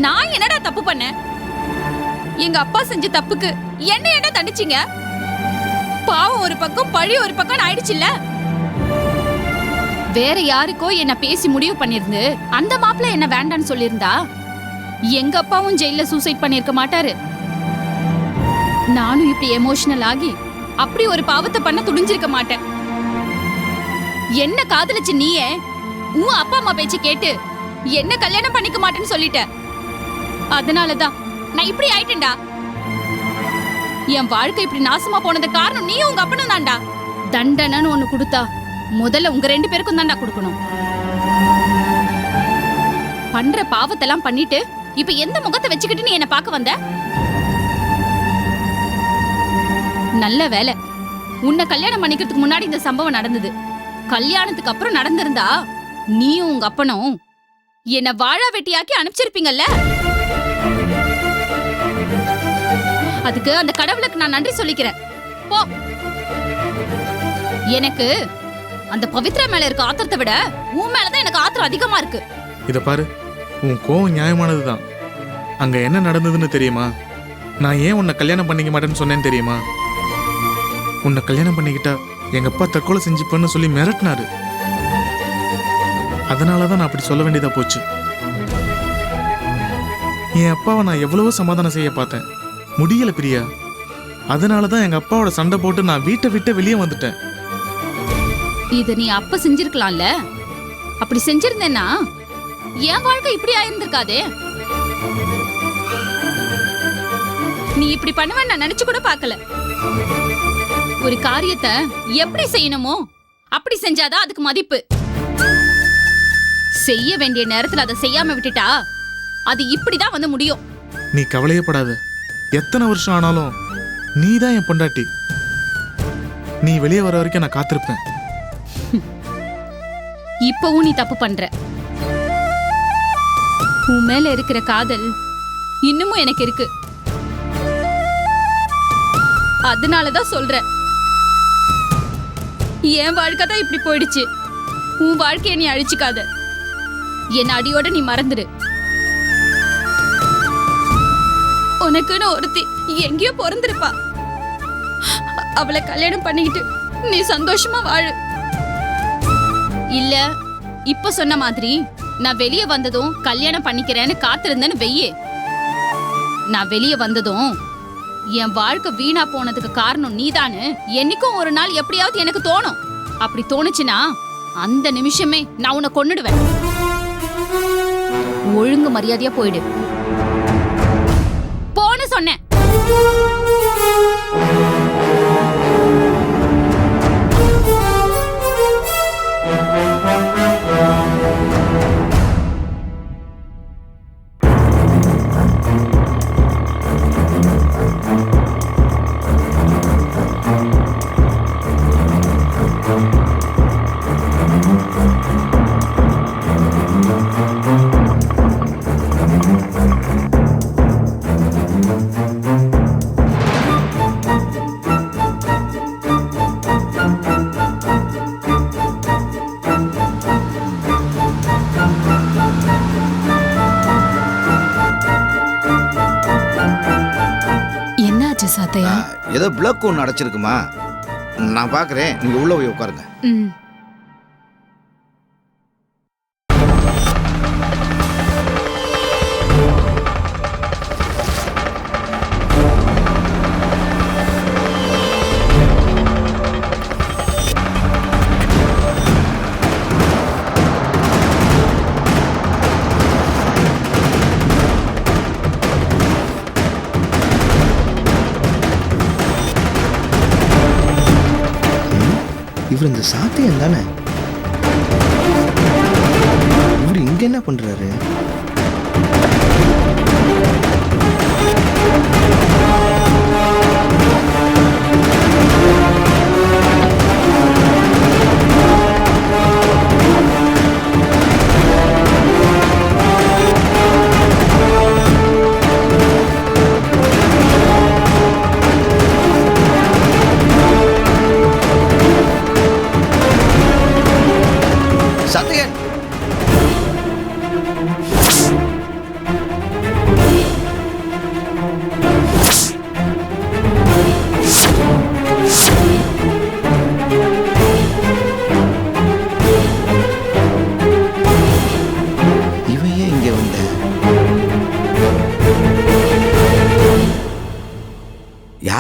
நான் என்னடா தப்பு பண்ணேன்? எங்க அப்பா செஞ்ச தப்புக்கு என்ன தண்டிச்சீங்க? பாவம் ஒரு பக்கம், பழி ஒரு பக்கம் ஆயிடுச்சுல்ல. வேற யாருக்கோ என்ன பேசி முடிவு பண்ணிருந்து அந்த மாப்பிள்ள என்ன வேண்டான்னு சொல்லியிருந்தா எங்க அப்பாவும் ஜெயில சூசைட் பண்ணிருக்க மாட்டாரு. நானும் இப்படி எமோஷனல் ஆகி அப்படி ஒரு பாவத்தை பண்ண துணிஞ்சிருக்க மாட்டேன். என்ன காதலிச்சு நீயே உன் அப்பா அம்மா பேச்சு கேட்டு என்ன கல்யாணம் பண்ணிக்க மாட்டேன்னு சொல்லிட்ட. அதனாலதான் நான் இப்படி ஆயிட்டேன்டா. என் வாழ்க்கை இப்படி நாசமா போனது காரணம் நீயும் உங்க அப்பனும் தான்டா. தண்டனைன்னு ஒண்ணு கொடுத்தா முதல்ல உங்க 2 பேருக்கும் தான்டா கொடுக்கணும். பண்ற பாவத்தெல்லாம் பண்ணிட்டு இப்ப எந்த முகத்தை வச்சுக்கிட்டு நீ என்ன பார்க்க வந்த? நல்ல வேலை உன்னை கல்யாணம் பண்ணிக்கிறதுக்கு முன்னாடி இந்த சம்பவம் நடந்தது. கல்யாணத்துக்கு அப்புறம் நடந்திருந்தா நீயும் உங்க அப்பனும் என்ன வாழா வெட்டியாக்கி அனுப்பிச்சிருப்பீங்கல்ல. அதுக்கு அந்த கடவுளுக்கு நான் நன்றி சொல்லிக்கிறேன். போ. எனக்கு அந்த பவித்ரா மேல இருக்க ஆத்திரத்தை விட உன் மேலதான் எனக்கு ஆத்திரம் அதிகமா இருக்கு. இத பாரு, உன் கோவம் நியாயமானதுதான். அங்க என்ன நடந்ததுன்னு தெரியுமா? நான் ஏன் உன்னை கல்யாணம் பண்ணிக்க மாட்டேன்னு சொன்னேன்னு தெரியுமா? உன்னை கல்யாணம் பண்ணிக்கிட்டா எங்க அப்பா தற்கொலை செஞ்சுப்பேன்னு சொல்லி மிரட்டினாரு. அதனாலதான் நான் அப்படி சொல்ல வேண்டியதா போச்சு. என் அப்பாவை நான் எவ்வளவோ சமாதானம் செய்ய பார்த்தேன், முடியல பிரியா. அதனாலதான் எங்க அப்பாவோட சண்டை போட்டு நான் வீட்டை விட்டு வெளியே வந்துட்டேன். இத நீ அப்ப செஞ்சிருக்கலாம்ல. அப்படி செஞ்சிருந்தேன்னா என் வாழ்க்கை இப்படி ஆயிருந்திருக்காதே. நீ இப்படி பண்ணுவேன்னு நான் நினைச்சு கூட பார்க்கல. ஒரு காரியத்தை எப்படி செய்யணுமோ அப்படி செஞ்சாதான் அதுக்கு மதிப்பு. செய்ய வேண்டிய நேரத்துல அதை செய்யாம விட்டுட்டா அது இப்படிதான் வந்து முடியும். நீ கவலையப்படாத. எத்தனை வருஷம் ஆனாலும் நீ தான் என் பொண்டாட்டி. நீ வெளியே வர வரைக்கும் நான் காத்திருப்பேன். இப்பவும் நீ தப்பு பண்ற. உன் மேல இருக்கிற காதல் இன்னமும் எனக்கு இருக்கு. அதனாலதான் சொல்றேன், என் வாழ்க்கை தான் இப்படி போயிடுச்சு. உன் வாழ்க்கைய நீ அழிச்சுக்காத. என் அடியோட நீ மறந்துடு. உனக்குன்னு ஒருத்தி எங்கேயோ பிறந்திருப்பா. அவளை கல்யாணம் பண்ணிக்கிட்டு நீ சந்தோஷமா வாழு. இல்ல இப்ப சொன்ன மாதிரி நான் வெளியே வந்ததும் கல்யாணம் பண்ணிக்கிறேன்னு காத்திருந்தேன்னு வெய்யே. நான் வெளியே வந்ததும் என் வாழ்க்கை வீணா போனதுக்கு காரணம் நீதான்னு என்னைக்கும் ஒரு நாள் எப்படியாவது எனக்கு தோணும். அப்படி தோணுச்சுன்னா அந்த நிமிஷமே நான் உன்னை கொன்னுடுவேன். ஒழுங்கு மரியாதையா போயிடு. போன்னு சொன்னேன். ஏதோ பிளக் ஒன்று அடைச்சிருக்குமா? நான் பார்க்குறேன், நீங்கள் உள்ளே போய் உட்காருங்க. இவர் இந்த சாத்தியம் தானே? இவர் இங்க என்ன பண்றாரு?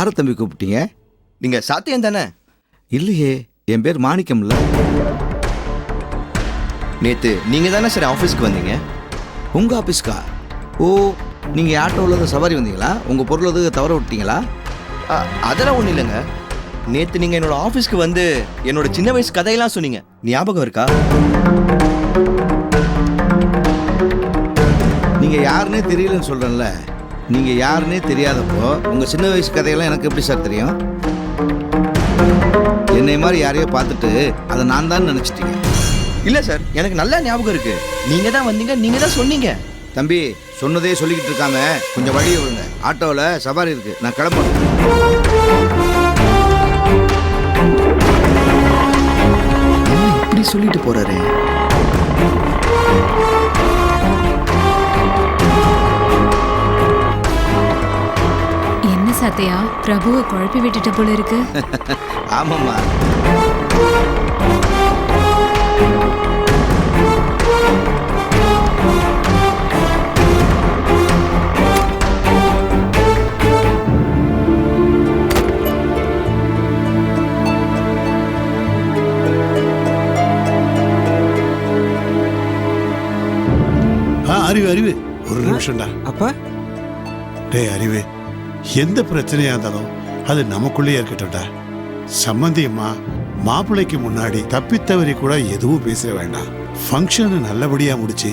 யாரை தம்பி கூப்பிட்டீங்க? நீங்க சாத்தியம் தானே? இல்லையே, என் பேர் மாணிக்கம்ல. நேத்து நீங்க தானே சரி ஆஃபீஸ்க்கு வந்தீங்க? உங்க ஆபீஸ்க்கா? ஓ, நீங்க ஆட்டோவில் தான் சவாரி வந்தீங்களா? உங்க பொருள் எதுவும் தவற விட்டீங்களா? அதெல்லாம் ஒன்றும் இல்லைங்க. நேத்து நீங்க என்னோட ஆஃபீஸ்க்கு வந்து என்னோட சின்ன வயசு கதையெல்லாம் சொன்னீங்க, ஞாபகம் இருக்கா? நீங்க யாருன்னே தெரியலன்னு சொல்றேன்ல. நீங்க யாருன்னே தெரியாதப்போ உங்க சின்ன வயசு கதையெல்லாம் எனக்கு எப்படி சார் தெரியும்? என்னை மாதிரி யாரையோ பார்த்துட்டு அதை நான் தான் நினைச்சிட்டீங்க. இல்ல சார், எனக்கு நல்லா ஞாபகம் இருக்கு. நீங்க தான் வந்தீங்க, நீங்க தான் சொன்னீங்க. தம்பி, சொன்னதே சொல்லிக்கிட்டு இருக்காம கொஞ்சம் வழியை விடுங்க. ஆட்டோவில் சவாரி இருக்கு, நான் கிளம்பணும். இப்படி சொல்லிட்டு போறாரு. என்ன சத்யா, பிரபுவை குழப்பி விட்டுட்ட போல இருக்கு. ஆமாம்மா. அறிவு அறிவு ஒரு நிமிஷம்டா. அப்பா, டேய் அறிவு, எந்த பிரச்சனையா இருந்தாலும் அது நமக்குள்ளேயே இருக்கட்டும்டா. சம்பந்தியம்மா, மாப்பிள்ளைக்கு முன்னாடி தப்பித்தவரி கூட எதுவும் பேச வேண்டாம். ஃபங்க்ஷனை நல்லபடியா முடிச்சு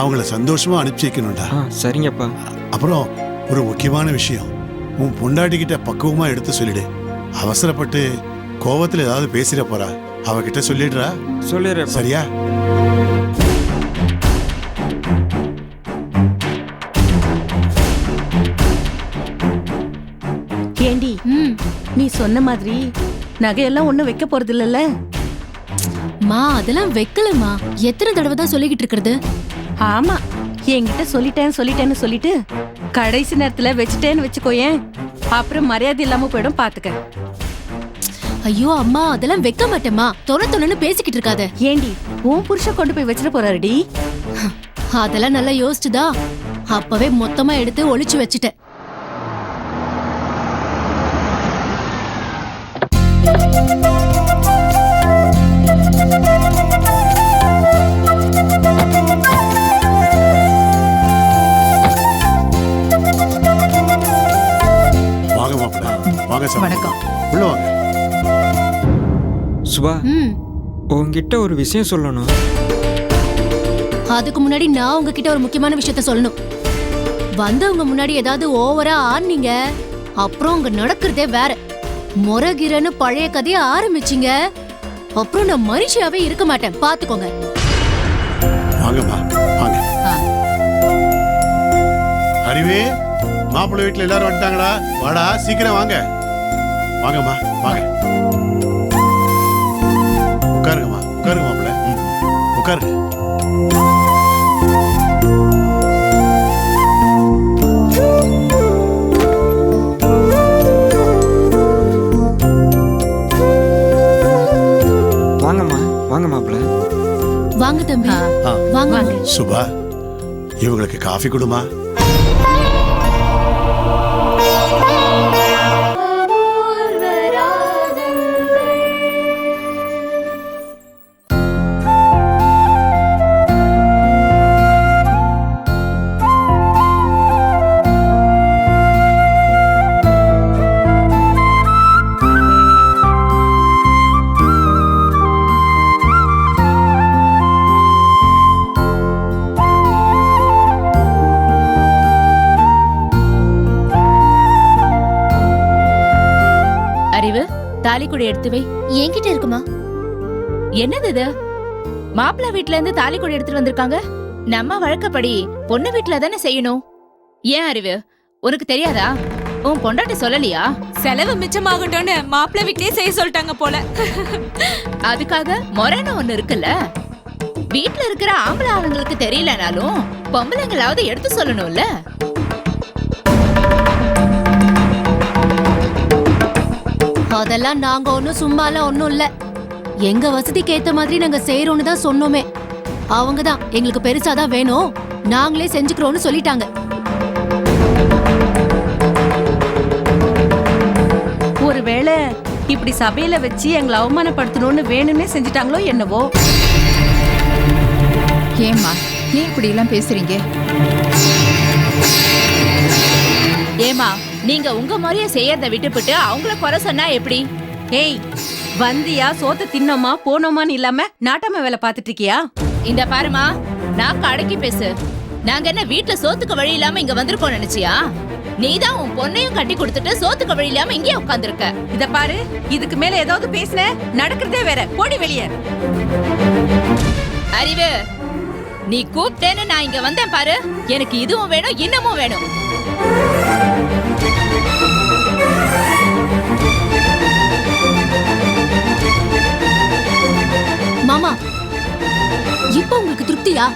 அவங்கள சந்தோஷமா அனுப்பிச்சு வைக்கணும்டா. சரிங்கப்பா. அப்புறம் ஒரு முக்கியமான விஷயம், உன் பொண்டாட்டிக்கிட்ட பக்குவமா எடுத்து சொல்லிடு. அவசரப்பட்டு கோவத்துல ஏதாவது பேசிட போறா, அவகிட்ட சொல்லிடுறா. சொல்லிடுறேன். சரியா? ஏண்டி, நீ சொன்ன மாதிரி நகையெல்லாம் ஒண்ணும் வைக்க போறது இல்லல்ல? மா, அதெல்லாம் வைக்கலமா. எத்தனை தடவை தான் சொல்லிக்கிட்டு இருக்கிறது? ஆமா, என்கிட்ட சொல்லிட்டேன்னு சொல்லிட்டு கடைசி நேரத்துல வச்சுட்டேன்னு வச்சுக்கோயேன், அப்புறம் மரியாதை இல்லாம போயிடும், பாத்துக்க. ஐயோ அம்மா, அதெல்லாம் வைக்க மாட்டேமா. தொணன்னு பேசிக்கிட்டு இருக்காத. ஏண்டி, உன் புருஷன் கொண்டு போய் வச்சிட போறாருடி. அதெல்லாம் நல்லா யோசிச்சுதா அப்பவே மொத்தமா எடுத்து ஒளிச்சு வச்சுட்டேன். வாங்க மாப்பிள்ள, வாங்க சார். வணக்கம். உள்ள வாங்க. சுபா, உங்ககிட்ட ஒரு விஷயம் சொல்லணும். அதுக்கு முன்னாடி நான் உங்ககிட்ட ஒரு முக்கியமான விஷயத்த சொல்லணும். வந்தவங்க முன்னாடி ஏதாவது ஓவரா ஆனீங்க, அப்புறம் அங்க நடக்கிறதே வேற. முறகிரன்னு பழைய கதைய ஆரம்பிச்சீங்க, அப்புறம் நான் மனுஷியாவே இருக்க மாட்டேன், பாத்துக்கோங்க. வாங்கம்மா, வாங்க. அறிவே, மாப்பிள்ளை வீட்டுல எல்லாரும் வந்துட்டாங்களா? வாடா, சீக்கிரம் வாங்க. வாங்கம்மா, வாங்க. உட்காருங்கம்மா, உட்காருங்க மாப்பிள்ளை, உட்காருங்க. வாங்கம்மா, வாங்க மாப்பிள்ள. வாங்க தம்பி, வாங்க. சுபா, இவங்களுக்கு காஃபி கொடுமா. தாலிக்குடி எடுத்து வை. என்கிட்ட இருக்குமா? என்னது இது? மாப்பிள்ளை வீட்ல இருந்து தாலிக்குடி எடுத்துட்டு வந்திருக்காங்க. நம்ம வழக்கப்படி பொண்ணு வீட்ல தானே செய்யணும். ஏன் அறிவு, உனக்கு தெரியாதா? உன் பொண்டாட்டி சொல்லலையா? செலவு மிச்சமாகட்டும்னு மாப்பிள்ளை வீட்லயே செய்ய சொல்லிட்டாங்க போல. அதுக்காக முறைன்னு ஒண்ணு இருக்குல்ல. வீட்ல இருக்கிற ஆம்பளை ஆளுங்களுக்கு தெரியலனாலும் பொம்பளைங்களாவது எடுத்து சொல்லணும்ல. அதெல்லாம் நாங்க ஒண்ணும் சும்மாலாம் ஒண்ணும் இல்ல. எங்க வசதிக்கு ஏத்த மாதிரி நாங்க செய்யறோம்னு தான் சொன்னோமே. அவங்க தான் எங்களுக்கு பெருசாதான் வேணும், நாங்களே செஞ்சுக்கிறோம்னு சொல்லிட்டாங்க. ஒருவேளை இப்படி சபையில வச்சு எங்களை அவமானப்படுத்தணும்னு வேணும்னே செஞ்சுட்டாங்களோ என்னவோ. ஏம்மா ஏன் இப்படி எல்லாம் பேசுறீங்க? ஏமா நீங்க உங்க முறைய செய்யறத விட்டுப்புட்டு அவங்கள குறை சொன்னா எப்படி? ஏய், வந்தியா சோத்த தின்னோமா போனோமான்னு இல்லாம நாட்டாம வேலை பார்த்துட்டு இருக்கியா? இந்த பாருமா, நான் அடக்கி பேசு. நாங்க என்ன வீட்டுல சோத்துக்கு வழி இல்லாம இங்க வந்திருக்கோம் நினைச்சியா? நீதான் உன் பொண்ணையும் கட்டி கொடுத்துட்டு சோத்துக்கு வழி இல்லாம இங்கே உட்கார்ந்திருக்க. இத பாரு, இதுக்கு மேல ஏதாவது பேசுன நடக்கிறதே வேற. போடி வெளிய. அறிவு, நீ கூப்பிட்டேன்னு நான் இங்க வந்தேன் பாரு. எனக்கு இதுவும் வேணும் இன்னமும் வேணும். மாமா, இப்ப உங்களுக்கு திருப்தியா?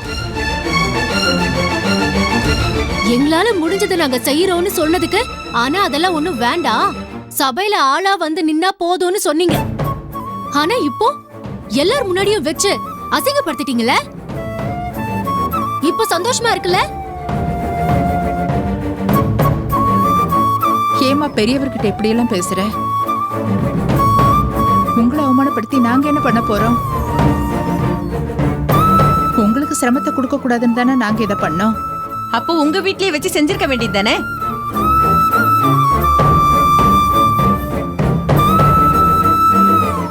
எங்களால முடிஞ்சதை நாங்க செய்யறோம்னு சொன்னதுக்கு, ஆனா அதெல்லாம் ஒண்ணும் வேண்டாம், சபையில ஆளா வந்து நின்னா போதும்னு சொன்னீங்க. ஆனா இப்போ எல்லார் முன்னாடியும் வச்சு அசிங்கப்படுத்திட்டீங்களே. இப்போ சந்தோஷமா இருக்குல்ல? ஏமா பெரியவர்கிட்ட இப்படி எல்லாம் பேசுற? உங்களை அவமானப்படுத்தி நாங்க என்ன பண்ண போறோம்? உங்களுக்கு சிரமத்தை கொடுக்க கூடாதுன்னு தானே நாங்க இதை பண்ணோம். அப்போ உங்க வீட்லயே வச்சு செஞ்சிருக்க வேண்டியது தானே?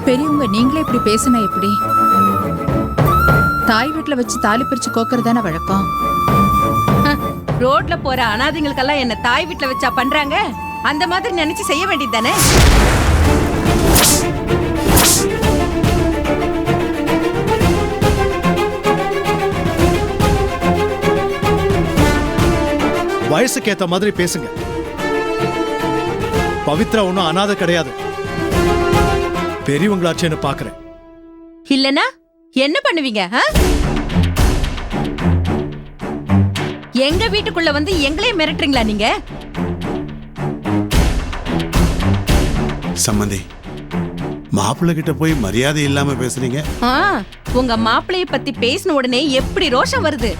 பெரியவங்க நீங்களே இப்படி பேசினா எப்படி? தாய் வீட்டுல வச்சு தாலி பிரிச்சு கோக்கறதான வழக்கம். ரோட்ல போற அனாதைங்களுக்கெல்லாம் என்ன தாய் வீட்டுல வச்சா பண்றாங்க? அந்த மாதிரி நினைச்சு செய்ய வேண்டியது தானே? வயசுக்கு ஏத்த மாதிரி பேசுங்க. பவித்ரா ஒன்னும் அனாதை கிடையாது. பெரியவங்களாச்சேன்னு பாக்குறேன். இல்லனா என்ன பண்ணுவீங்க? எங்க வீட்டுக்குள்ள வந்து எங்களே மிரட்டுறீங்களா நீங்க? சம்மந்தி, மாப்பிள்ளை கிட்ட போய் மரியாதை இல்லாம பேசுறீங்க. உங்க மாப்பிள்ளைய பத்தி பேசின உடனே எப்படி ரோஷம் வருது?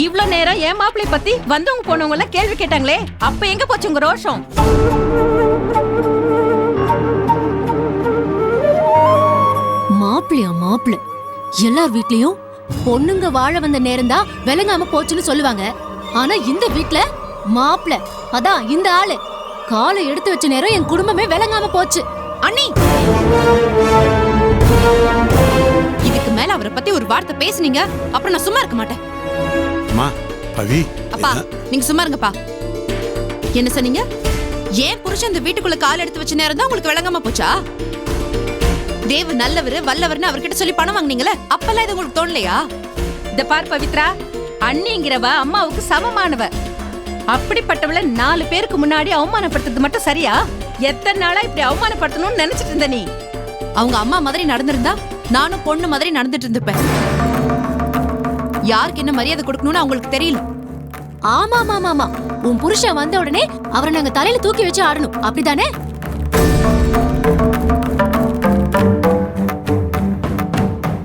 இவ்ளோ நேரம் என் மாப்பிள்ளைய பத்தி வந்தவங்க போனவங்க எல்லாம் கேள்வி கேட்டாங்களே, அப்ப எங்க போச்சு உங்க ரோஷம்? மாப்பிள்ளையா மாப்பிள்ளை? எல்லார் வீட்லயும் பொண்ணுங்க வாழ வந்த நேரம் தான் விளங்காம போச்சுன்னு சொல்லுவாங்க. ஆனா இந்த வீட்ல மாப்பிள்ளை, அதான் இந்த ஆளு காலை எடுத்து வச்ச நேரம் என் குடும்பமே விளங்காம போச்சு. அண்ணி, இதுக்கு மேல அவரை பத்தி ஒரு வார்த்தை பேசுனீங்க அப்புறம் நான் சும்மா இருக்க மாட்டேன். அம்மா, பவி, அப்பா நீங்க சும்மா இருங்கப்பா. என்ன சொன்னீங்க? ஏன் புருஷன் இந்த வீட்டுக்குள்ள கால் எடுத்து வச்ச நேரம் தான் உங்களுக்கு விளங்காம போச்சா? தேவ நல்லவரு வல்லவர்னு அவர்கிட்ட சொல்லி பணம் வாங்குனீங்களே, அப்பெல்லாம் இது உங்களுக்கு தோணலையா? இந்த பார் பவித்ரா, அண்ணிங்கிறவ அம்மாவுக்கு சமமானவ. அப்படிப்பட்டவள 4 பேருக்கு முன்னாடி அவமானப்படுத்துறது மட்டும் சரியா? எத்தனை நாளா இப்படி அவமானப்படுத்தணும்னு நினைச்சிட்டு இருந்த நீ? அவங்க அம்மா மாதிரி நடந்திருந்தா நானும் பொண்ணு மாதிரி நடந்துட்டு இருந்துப்பேன். யாருக்கு என்ன மரியாதை கொடுக்கணும்னு அவங்களுக்கு தெரியல. ஆமா ஆமா ஆமா, உன் புருஷன் வந்த உடனே அவரை நாங்க தலையில தூக்கி வச்சு ஆடணும், அப்படிதானே?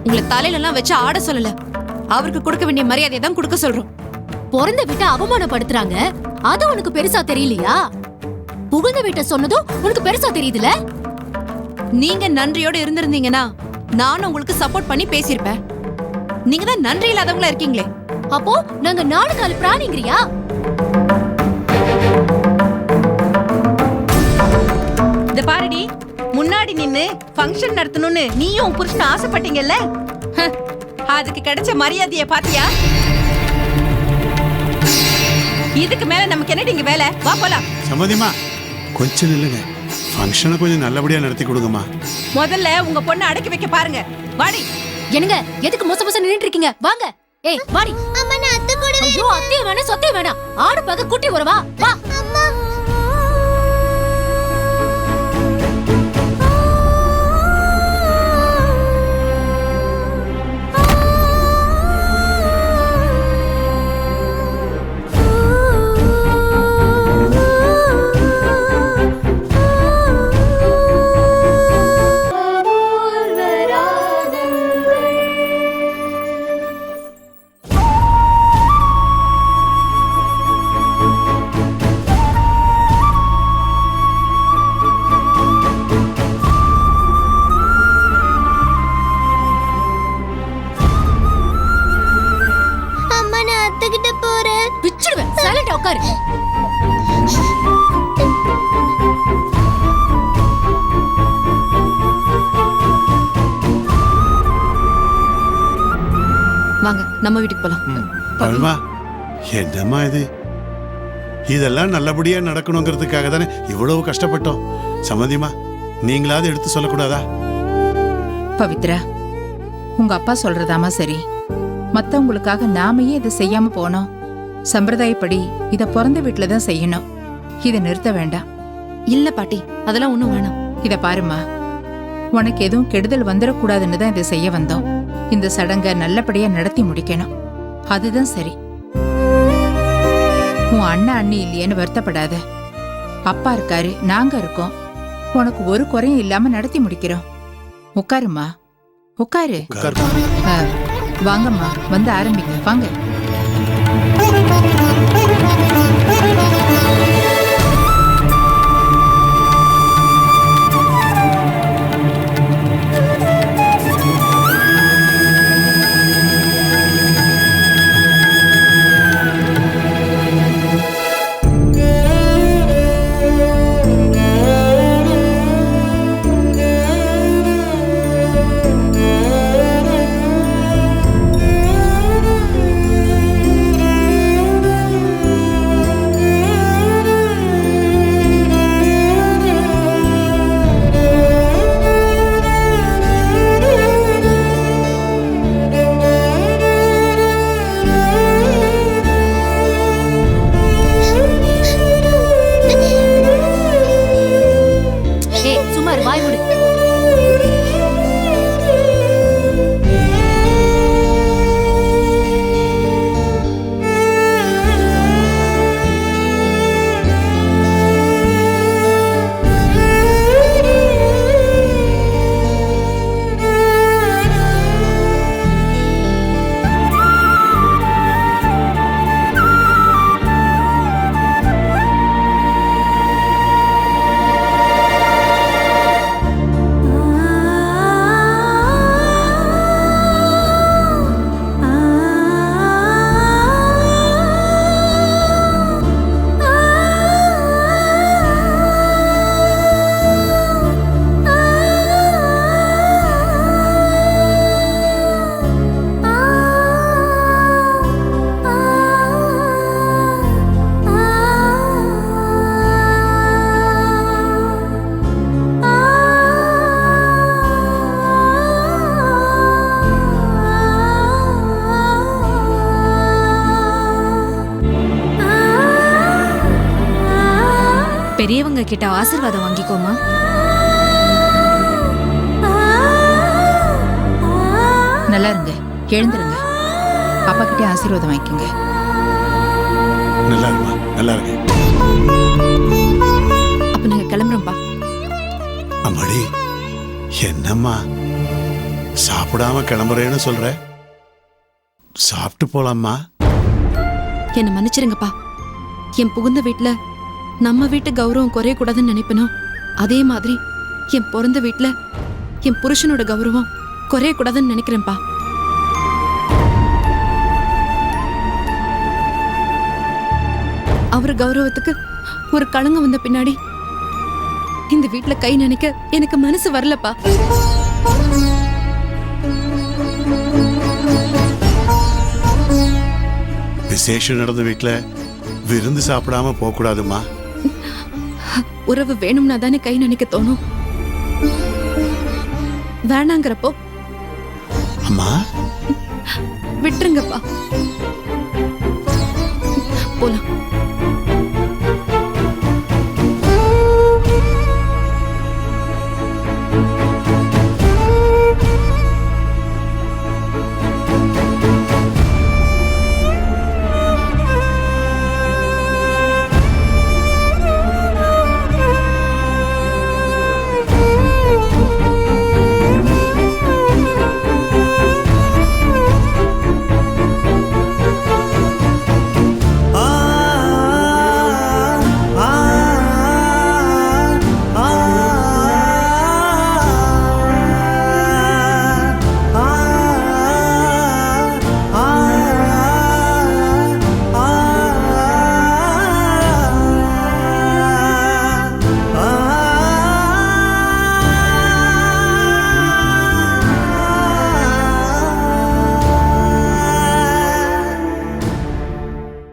உங்களை தலையில எல்லாம் வச்சு ஆட சொல்லல, அவருக்கு கொடுக்க வேண்டிய மரியாதையை தான் கொடுக்க சொல்றோம். பிறந்த வீட்டை அவமானப்படுத்துறாங்க, அது உனக்கு பெருசா தெரியலையா? புகுந்த வீட்டை சொன்னதும் உனக்கு பெருசா தெரியுதுல? நீங்க நன்றியோட இருந்திருந்தீங்கன்னா நானும் உங்களுக்கு சப்போர்ட் பண்ணி பேசியிருப்பேன். நீங்க தான் நன்றி இல்லாதவங்களா இருக்கீங்களே. அப்போ நாங்க 4 கால் பிராணிங்கிறியா? இந்த பாருடி, முன்னாடி நின்னு ஃபங்க்ஷன் நடத்தணும்னு நீயும் உன் புருஷன் ஆசைப்பட்டீங்கல்ல, அதுக்கு கிடைச்ச மரியாதைய பாத்தியா? இதுக்கு மேல நமக்கு என்னடி இங்க வேலை? வா போலாம். சம்மதிமா, கொஞ்சம் நில்லுங்க. ஃபங்க்ஷனை கொஞ்சம் நல்லபடியா நடத்தி கொடுங்கம்மா. முதல்ல உங்க பொண்ணை அடக்கி வைக்க பாருங்க. வாடி. என்னங்க, எதுக்கு மோச மோச நின்னுட்டு இருக்கீங்க? வாங்க. ஏய் வாடி. அம்மா நான் அத்தை கூட. ஐயோ, அத்தை வேணா சொத்தை வேணா, ஆடு பக்க குட்டி வரவா? வா. உட்காரு. வாங்க நம்ம வீட்டுக்கு போலாம். பவிமா, என்னம்மா இது? இதெல்லாம் நல்லபடியா நடக்கணுங்கிறதுக்காக தானே இவ்வளவு கஷ்டப்பட்டோம். சம்மந்திமா, நீங்களாவது எடுத்து சொல்லக்கூடாதா? பவித்ரா, உங்க அப்பா சொல்றதாமா சரி. மத்தவங்களுக்காக நாமையே இதை செய்யாம போனோம். சம்பிரதாயப்படி இத பிறந்த வீட்டுல தான் செய்யணும். இதை நிறுத்த வேண்டாம். இல்ல பாட்டி, அதெல்லாம் ஒண்ணும் வேணாம். இத பாருமா, உனக்கு எதுவும் கெடுதல் வந்துடக்கூடாதுன்னு தான் இதை செய்ய வந்தோம். இந்த சடங்கை நல்லபடியா நடத்தி முடிக்கணும். அதுதான் சரி. உன் அண்ணன் அண்ணி இல்லையேன்னு வருத்தப்படாத. அப்பா இருக்காரு, நாங்க இருக்கோம். உனக்கு ஒரு குறையும் இல்லாம நடத்தி முடிக்கிறோம். உட்காருமா, உட்காரு. வாங்கம்மா, வந்து ஆரம்பிங்க, வாங்க. பெரியவங்க கிட்ட ஆசீர்வாதம் வாங்கிக்கோமா. நல்லா இருங்க, எழுந்துருங்க. அப்பா கிட்டே ஆசீர்வாதம் வாங்கிக்கோங்க. நல்லா இருமா, நல்லா இருக்கு. அப்ப நாங்க கிளம்புறோம்ப்பா. அம்மாடி, என்னம்மா சாப்பிடாம கிளம்புறேன்னு சொல்ற? சாப்பிட்டு போலாமா? என்ன மன்னிச்சிருங்கப்பா. என் புகுந்த வீட்டுல நம்ம வீட்டு கௌரவம் குறையக்கூடாதுன்னு நினைப்பனும், அதே மாதிரி என் பிறந்த வீட்டுல என் புருஷனோட கௌரவம் குறையக்கூடாதுன்னு நினைக்கிறேன்ப்பா. அவர் கௌரவத்துக்கு ஒரு களங்கம் வந்த பின்னாடி இந்த வீட்டுல கை நினைக்க எனக்கு மனசு வரலப்பா. விசேஷம் நடந்த வீட்டுல விருந்து சாப்பிடாம போக கூடாதுமா. உறவு வேணும்னா தானே கை நினைக்க தோணும். வேணாங்கிறப்போ அம்மா விட்டுருங்கப்பா, போலாம்.